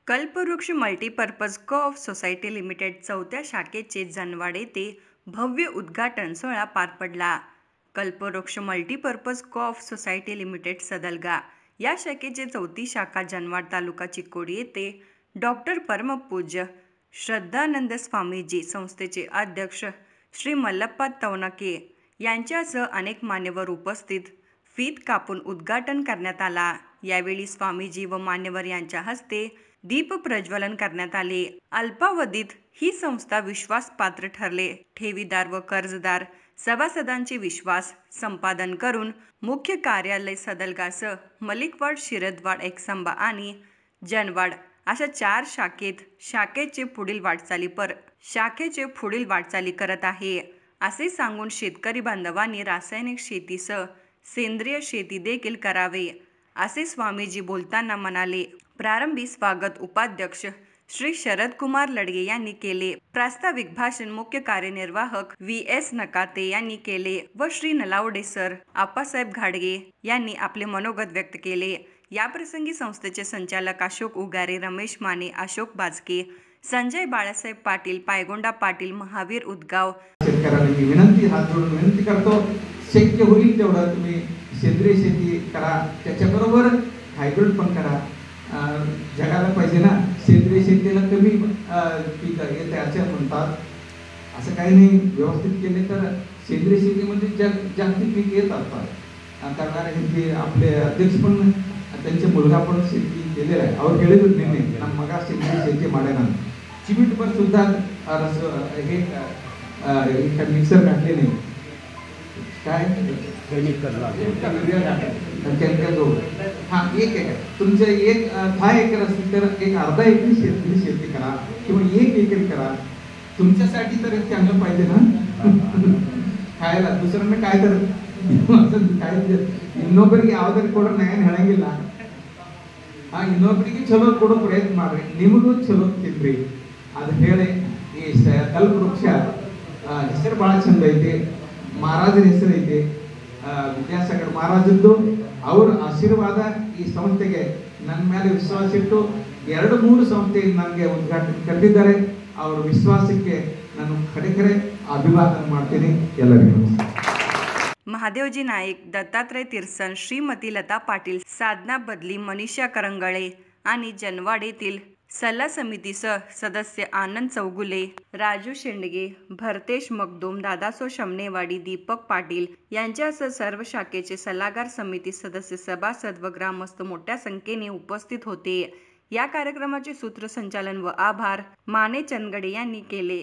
कल्पवृक्ष multipurpose co-op society limited चौथ्या शाखेचे जनवाड येथे भव्य उद्घाटन सोहळा पार पडला. कल्पवृक्ष multipurpose co-op society limited Sadalga या शाखेची चौथी शाखा जनवाड तालुका चिकोडी येथे डॉ. परमपूज्य श्रद्धानंद स्वामीजी संस्थेचे अध्यक्ष श्री मल्लप्पा तवनाके यांच्यासह अनेक मान्यवर उपस्थित फीत कापून उद्घाटन करण्यात आला. यावेळी स्वामीजी व मान्यवर यांच्या हस्ते दीप प्रज्वलन करण्यात आले. अल्पावधीत ही संस्था विश्वासपात्र ठरले. ठेवीदार व कर्जदार सभासदांचे विश्वास संपादन करून मुख्य कार्यालय सदलगासह मलिकवाड, शिरदवाड, एकसंबा आणि जनवाड अशा 4 शाखेचे पुढील वाटचाली करत आहे, असे सांगून शेतकरी बांधवांनी रासायनिक शेतीसह सेंद्रिय शेती देखील करावे, असे स्वामीजी बोलताना म्हणाले. प्रारंभी स्वागत उपाध्यक्ष श्री शरदकुमार लडगे यांनी केले. प्रास्ताविक भाषण मुख्य कार्यनिर्वाहक V.S. नकाते यांनी केले व श्री नलावडे सर, आप्पासाहेब घाडगे यांनी आपले मनोगत व्यक्त केले. याप्रसंगी संस्थेचे संचालक अशोक उगारे, रमेश माने, अशोक बाजके, संजय बाळासाहेब पाटील, पायगोंडा पाटील, महावीर उदगाव शेतकऱ्यांना हात जोडून विनंती करतो, शक्य होईल तेवढं तुम्ही सेंद्रिय शेती करा, त्याच्याबरोबर हायब्रिड पण करा. जगाला पाहिजे ना, सेंद्रिय शेतीला कमी पीक येते असे म्हणतात. असं काही नाही, व्यवस्थित केले तर सेंद्रिय शेतीमध्ये जागतिक पीक येत असतात. करणारे हे आपले अध्यक्ष पण त्यांचे मुलगा पण शेती केलेला आहे. ಅವ್ರು ಹೇಳಿದ್ರು ನಿನ್ನೆ ನಮ್ಮ ಮಗ सेंद्रिय शेती ಮಾಡೋಣ. चिमिट पर सुद्धा हे मिक्सर घातले नाही, काय एक एकर तुमचे 10 एकर असतील तर एक अर्धा एकर शेती करा किंवा 1 एकर करा. तुमच्यासाठी तर चांगलं पाहिजे ना खायला, दुसऱ्यांना काय तर ಇನ್ನೊಬ್ಬರಿಗೆ ಯಾವ್ದಾರು ಕೊಡ್ರೆ ನಾನು ಹೇಳಂಗಿಲ್ಲ. ಇನ್ನೊಬ್ಬರಿಗೆ ಚಲೋ ಕೊಡೋ ಪ್ರಯತ್ನ ಮಾಡ್ರಿ, ನಿಮಗೂ ಚಲೋ ತಿನ್ರಿ ಅದು ಹೇಳಿ. ಈ ಕಲ್ಪವೃಕ್ಷ ಹೆಸರು ಭಾಳ ಚಂದ ಐತಿ. ಮಹಾರಾಜರ ಹೆಸರು ಐತಿ, ವಿದ್ಯಾಸಾಗರ ಮಹಾರಾಜದ್ದು. ಅವ್ರ ಆಶೀರ್ವಾದ ಈ ಸಂಸ್ಥೆಗೆ ನನ್ನ ಮೇಲೆ ವಿಶ್ವಾಸ ಇಟ್ಟು 2-3 ಸಂಸ್ಥೆ ನನಗೆ ಉದ್ಘಾಟನೆ ಕರೆದಿದ್ದಾರೆ. ಅವರ ವಿಶ್ವಾಸಕ್ಕೆ ನಾನು ಖಡಖರೆ ಅಭಿವಾದನೆ ಮಾಡ್ತೀನಿ. ಎಲ್ಲರಿಗೂ महादेवजी नाईक, दत्तात्रय तिरसन, श्रीमती लता पाटील, साधना बदली, मनीषा करंगळे आणि जनवाड येथील सल्ला समितीसह सदस्य आनंद चौगुले, राजू शेंडगे, भरतेश मगदूम, दादासो शमनेवाडी, दीपक पाटील यांच्यासह सर्व शाखेचे सल्लागार समिती सदस्य, सभासद व ग्रामस्थ मोठ्या संख्येने उपस्थित होते. या कार्यक्रमाचे सूत्रसंचालन व आभार माने चंदगडे यांनी केले.